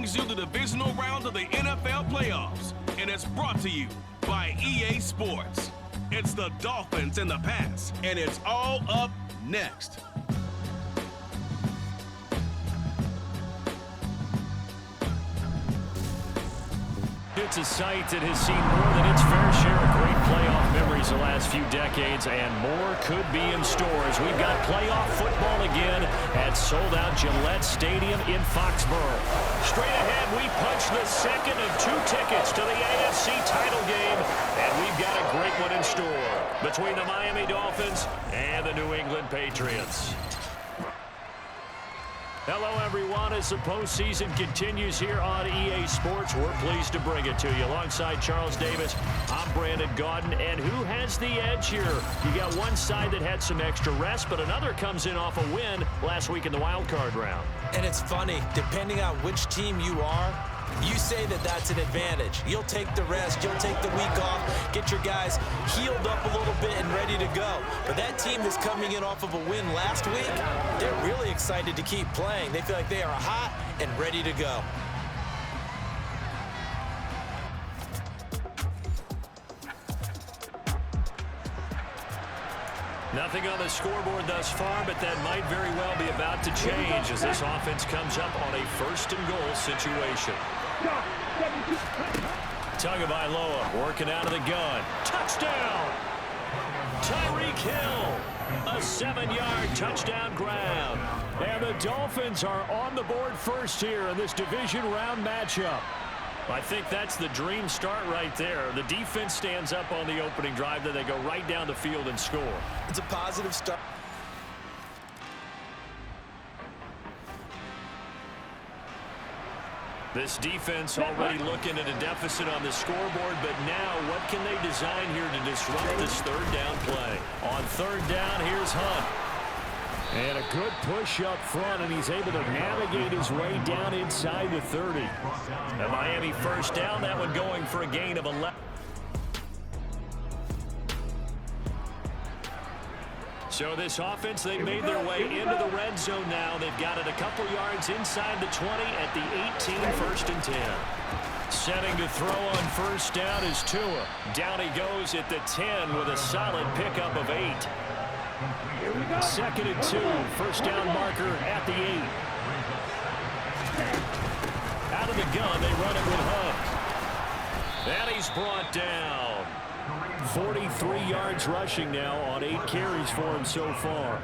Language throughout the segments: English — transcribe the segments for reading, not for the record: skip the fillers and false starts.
brings you the divisional round of the NFL playoffs, and it's brought to you by EA Sports. It's the Dolphins in the pass, and it's all up next. It's a site that has seen more than its fair share of great playoff memories the last few decades, and more could be in store as we've got playoff football again at sold-out Gillette Stadium in Foxborough. Straight ahead, we punch the second of 2 tickets to the AFC title game, and we've got a great one in store between the Miami Dolphins and the New England Patriots. Hello, everyone. As the postseason continues here on EA Sports, we're pleased to bring it to you. Alongside Charles Davis, I'm Brandon Gaudin. And who has the edge here? You got one side that had some extra rest, but another comes in off a win last week in the wild card round. And it's funny, depending on which team you are, you say that that's an advantage. You'll take the rest, you'll take the week off, get your guys healed up a little bit and ready to go. But that team that's coming in off of a win last week, they're really excited to keep playing. They feel like they are hot and ready to go. Nothing on the scoreboard thus far, but that might very well be about to change as this offense comes up on a 1st and goal situation. Tagovailoa working out of the gun. Touchdown! Tyreek Hill. A 7-yard touchdown grab. And the Dolphins are on the board first here in this division round matchup. I think that's the dream start right there. The defense stands up on the opening drive, then they go right down the field and score. It's a positive start. This defense already looking at a deficit on the scoreboard, but now what can they design here to disrupt this 3rd down play? On 3rd down, here's Hunt. And a good push up front, and he's able to navigate his way down inside the 30. A Miami 1st down, that one going for a gain of 11. So this offense, they've made their way into the red zone now. They've got it a couple yards inside the 20 at the 18, 1st and 10. Setting to throw on 1st down is Tua. Down he goes at the 10 with a solid pickup of 8. 2nd and 2, 1st down marker at the 8. Out of the gun, they run it with Hunt. And he's brought down. 43 yards rushing now on 8 carries for him so far.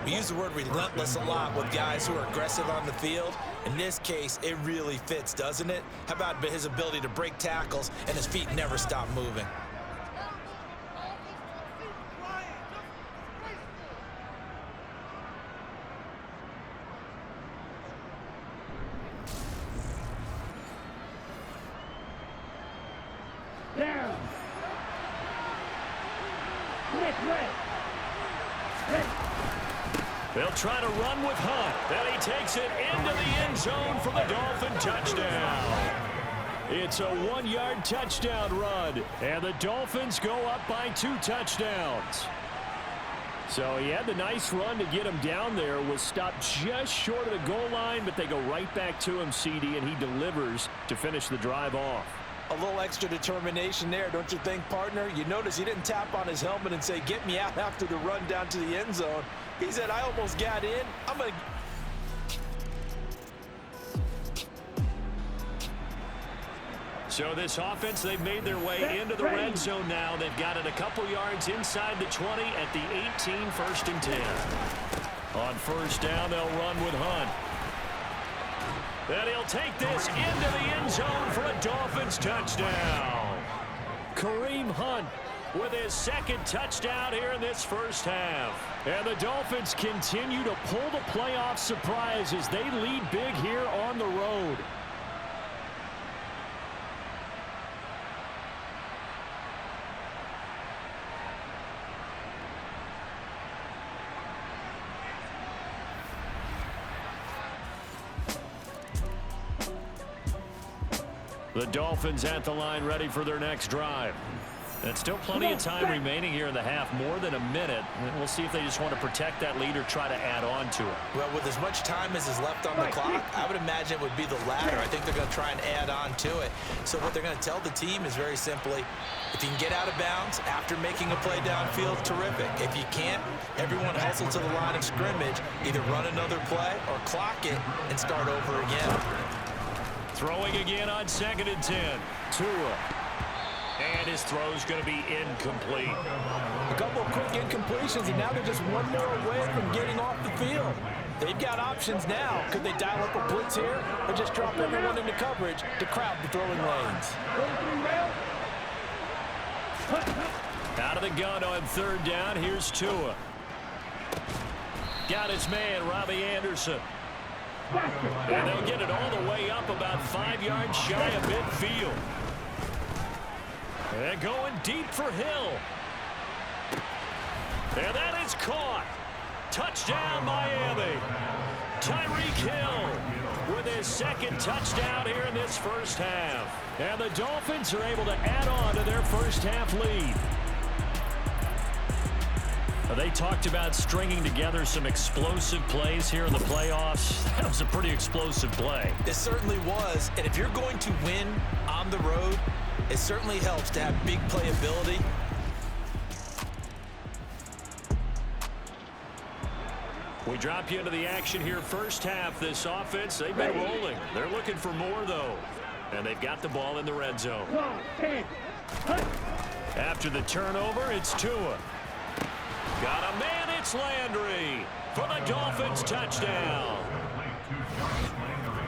We use the word relentless a lot with guys who are aggressive on the field. In this case, it really fits, doesn't it? How about his ability to break tackles and his feet never stop moving? They'll try to run with Hunt. Then he takes it into the end zone for the Dolphin touchdown. It's a 1-yard touchdown run, and the Dolphins go up by 2 touchdowns. So he had the nice run to get him down there, was stopped just short of the goal line, but they go right back to him, CD, and he delivers to finish the drive off. A little extra determination there, don't you think, partner? You notice he didn't tap on his helmet and say, get me out after the run down to the end zone. He said, I almost got in. I'm going to... So this offense, they've made their way into the red zone now. They've got it a couple yards inside the 20 at the 18, 1st and 10. On 1st down, they'll run with Hunt. Then he'll take this into the end zone for a Dolphins touchdown. Kareem Hunt with his 2nd touchdown here in this 1st half. And the Dolphins continue to pull the playoff surprise as they lead big here on the road. The Dolphins at the line ready for their next drive. And still plenty of time remaining here in the half, more than a minute. And we'll see if they just want to protect that lead or try to add on to it. Well, with as much time as is left on the clock, I would imagine it would be the latter. I think they're going to try and add on to it. So what they're going to tell the team is very simply, if you can get out of bounds after making a play downfield, terrific. If you can't, everyone hustle to the line of scrimmage, either run another play or clock it and start over again. Throwing again on 2nd and 10. Tua. And his throw's going to be incomplete. A couple of quick incompletions, and now they're just one more away from getting off the field. They've got options now. Could they dial up a blitz here or just drop everyone into coverage to crowd the throwing lanes? Out of the gun on 3rd down. Here's Tua. Got his man, Robbie Anderson. And they'll get it all the way up about 5 yards shy of midfield. And going deep for Hill. And that is caught. Touchdown, Miami. Tyreek Hill with his 2nd touchdown here in this first half. And the Dolphins are able to add on to their first half lead. They talked about stringing together some explosive plays here in the playoffs. That was a pretty explosive play. It certainly was. And if you're going to win on the road, it certainly helps to have big playability. We drop you into the action here first half. This offense, they've been rolling. They're looking for more, though. And they've got the ball in the red zone. After the turnover, it's Tua. Got a man, it's Landry for the Dolphins touchdown.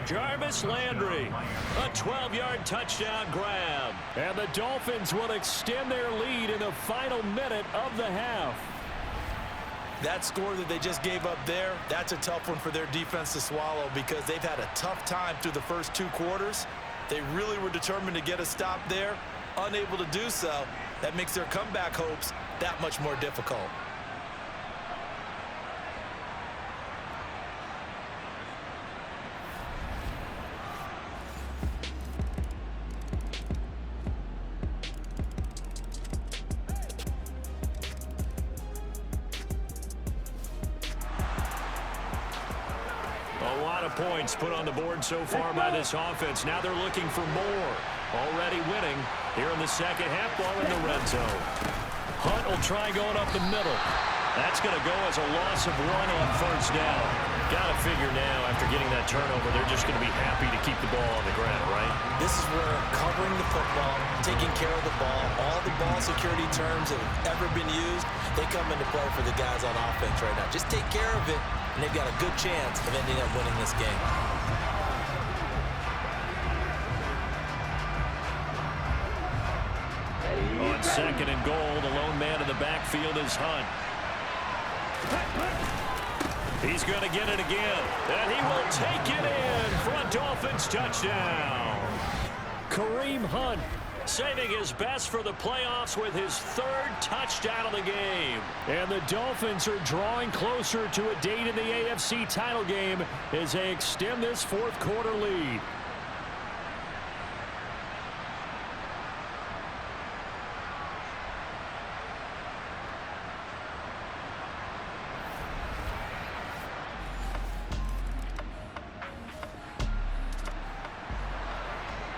Jarvis Landry, a 12-yard touchdown grab. And the Dolphins will extend their lead in the final minute of the half. That score that they just gave up there, that's a tough one for their defense to swallow because they've had a tough time through the first 2 quarters. They really were determined to get a stop there, unable to do so. That makes their comeback hopes that much more difficult. Points put on the board so far by this offense. Now they're looking for more. Already winning here in the second half. Ball in the red zone. Hunt will try going up the middle. That's going to go as a loss of 1 on first down. Got to figure now after getting that turnover, they're just going to be happy to keep the ball on the ground, right? This is where covering the football, taking care of the ball, all the ball security terms that have ever been used, they come into play for the guys on offense right now. Just take care of it, and they've got a good chance of ending up winning this game. On 2nd and goal, the lone man in the backfield is Hunt. He's going to get it again, and he will take it in for a Dolphins touchdown. Kareem Hunt saving his best for the playoffs with his 3rd touchdown of the game. And the Dolphins are drawing closer to a date in the AFC title game as they extend this 4th quarter lead.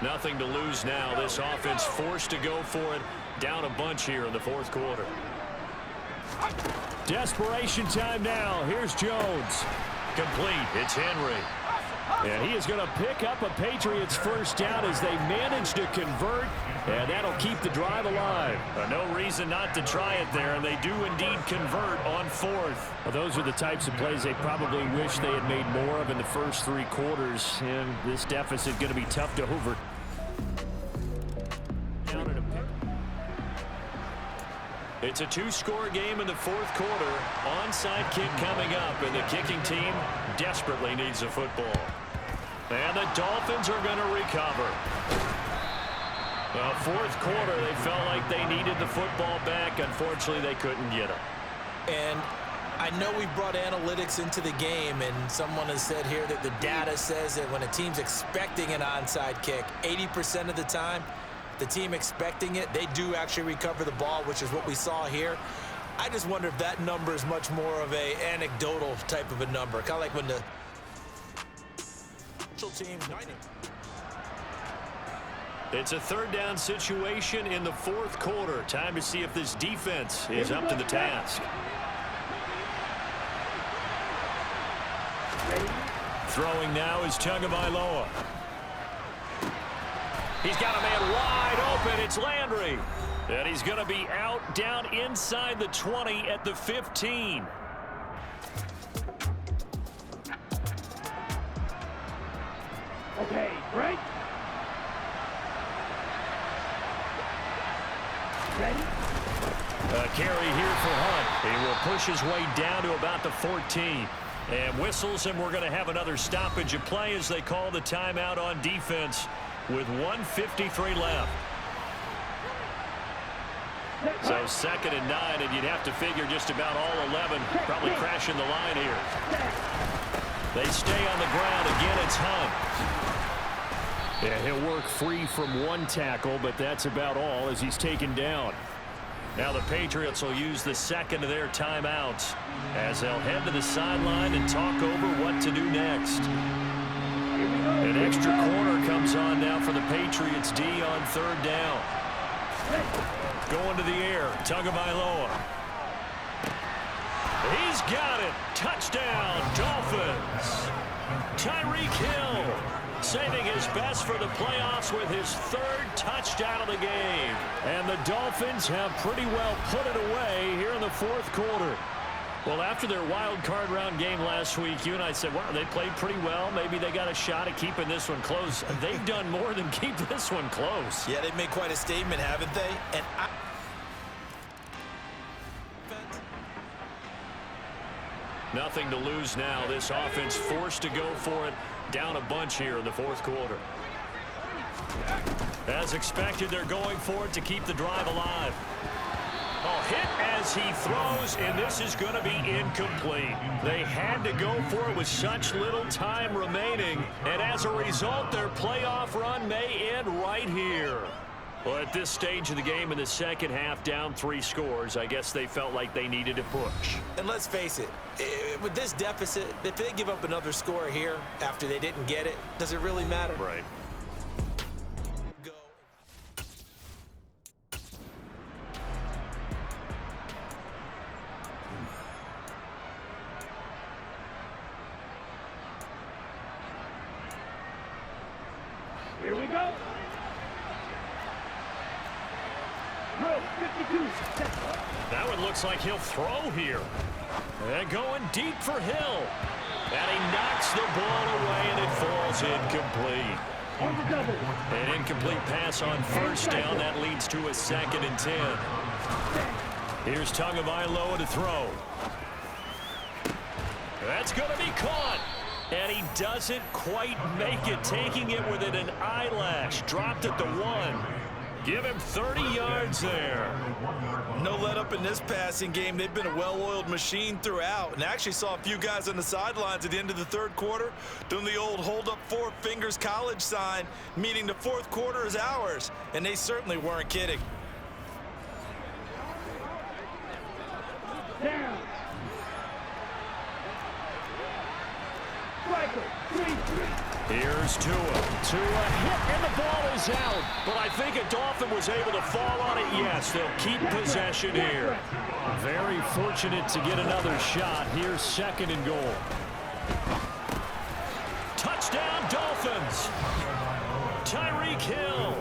Nothing to lose now. This offense forced to go for it. Down a bunch here in the 4th quarter. Desperation time now. Here's Jones. Complete. It's Henry. And he is going to pick up a Patriots first down as they manage to convert. And that'll keep the drive alive. No reason not to try it there. And they do indeed convert on 4th. Well, those are the types of plays they probably wish they had made more of in the first 3 quarters. And this deficit going to be tough to over. It's a 2-score game in the 4th quarter. Onside kick coming up, and the kicking team desperately needs a football. And the Dolphins are going to recover. Well, 4th quarter, they felt like they needed the football back. Unfortunately, they couldn't get it. And I know we brought analytics into the game, and someone has said here that the data says that when a team's expecting an onside kick, 80% of the time, the team expecting it, they do actually recover the ball, which is what we saw here. I just wonder if that number is much more of a anecdotal type of a number, kind of like when the team. It's a third down situation in the fourth quarter. Time to see if this defense is up to the task. Throwing now is Tagovailoa. He's got a man wide open. It's Landry. And he's going to be out down inside the 20 at the 15. Okay, break. Ready? A carry here for Hunt. He will push his way down to about the 14. And whistles, and we're going to have another stoppage of play as they call the timeout on defense with 1:53 left. So 2nd and 9, and you'd have to figure just about all 11 probably crashing the line here. They stay on the ground. Again, it's Hunt. Yeah, he'll work free from one tackle, but that's about all as he's taken down. Now the Patriots will use the second of their timeouts as they'll head to the sideline and talk over what to do next. An extra corner comes on now for the Patriots D on third down. Going to the air, Tagovailoa. He's got it. Touchdown, Dolphins. Tyreek Hill saving his best for the playoffs with his third touchdown of the game. And the Dolphins have pretty well put it away here in the fourth quarter. Well, after their wild card round game last week, you and I said, wow, they played pretty well. Maybe they got a shot at keeping this one close. They've done more than keep this one close. Yeah, they've made quite a statement, haven't they? And nothing to lose now. This offense forced to go for it. Down a bunch here in the fourth quarter. As expected, they're going for it to keep the drive alive. Oh, hit as he throws, and this is going to be incomplete. They had to go for it with such little time remaining, and as a result, their playoff run may end right here. Well, at this stage of the game in the second half, down 3 scores, I guess they felt like they needed to push. And let's face it, with this deficit, if they give up another score here after they didn't get it, does it really matter? Right. Go. Here we go. That one looks like he'll throw here. And going deep for Hill. And he knocks the ball away, and it falls incomplete. An incomplete pass on first down. That leads to a 2nd and 10. Here's Tagovailoa to throw. That's going to be caught. And he doesn't quite make it, taking it within an eyelash. Dropped at the 1. Give him 30 yards there. No let up in this passing game. They've been a well-oiled machine throughout. And I actually saw a few guys on the sidelines at the end of the third quarter doing the old hold up 4 fingers college sign, meaning the fourth quarter is ours. And they certainly weren't kidding. Down. Here's Tua. Tua hit, and the ball is out. But I think a Dolphin was able to fall on it. Yes, they'll keep possession here. Very fortunate to get another shot. Here's 2nd and goal. Touchdown, Dolphins. Tyreek Hill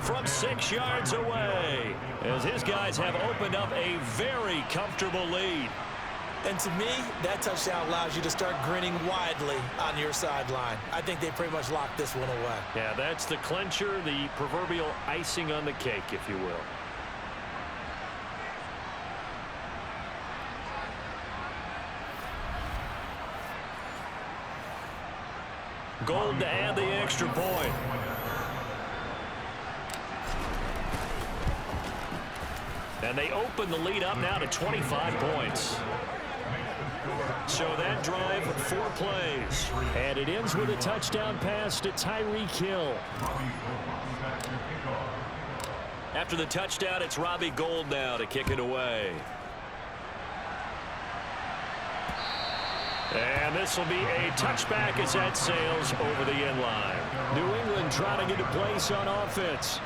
from 6 yards away, as his guys have opened up a very comfortable lead. And to me, that touchdown allows you to start grinning widely on your sideline. I think they pretty much locked this one away. Yeah, that's the clincher, the proverbial icing on the cake, if you will. Gold to add the extra point. And they open the lead up now to 25 points. So that drive, 4 plays. And it ends with a touchdown pass to Tyreek Hill. After the touchdown, it's Robbie Gould now to kick it away. And this will be a touchback as that sails over the end line. New England trying to get a place on offense.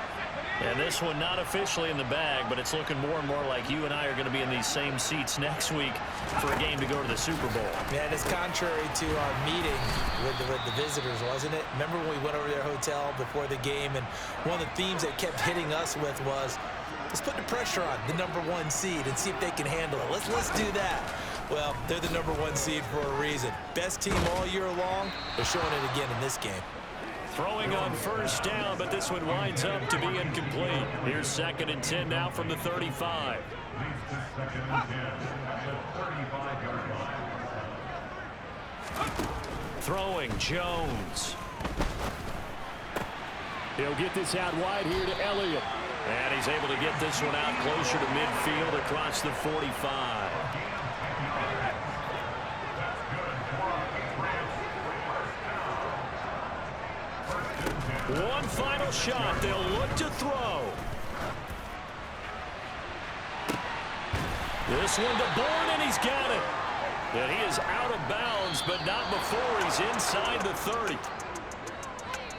And this one not officially in the bag, but it's looking more and more like you and I are going to be in these same seats next week for a game to go to the Super Bowl. Man, it's contrary to our meeting with the visitors, wasn't it? Remember when we went over to their hotel before the game, and one of the themes that kept hitting us with was, let's put the pressure on the #1 seed and see if they can handle it. Let's do that. Well, they're the #1 seed for a reason. Best team all year long. They're showing it again in this game. Throwing on first down, but this one winds up to be incomplete. Here's 2nd and 10 now from the 35. Throwing, Jones. He'll get this out wide here to Elliott. And he's able to get this one out closer to midfield across the 45. One final shot. They'll look to throw. This one to Bourne, and he's got it. And he is out of bounds, but not before he's inside the 30.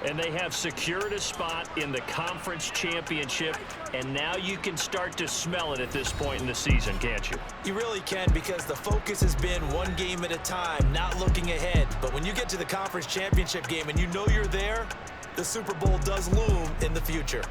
And they have secured a spot in the conference championship, and now you can start to smell it at this point in the season, can't you? You really can, because the focus has been one game at a time, not looking ahead. But when you get to the conference championship game and you know you're there, the Super Bowl does loom in the future.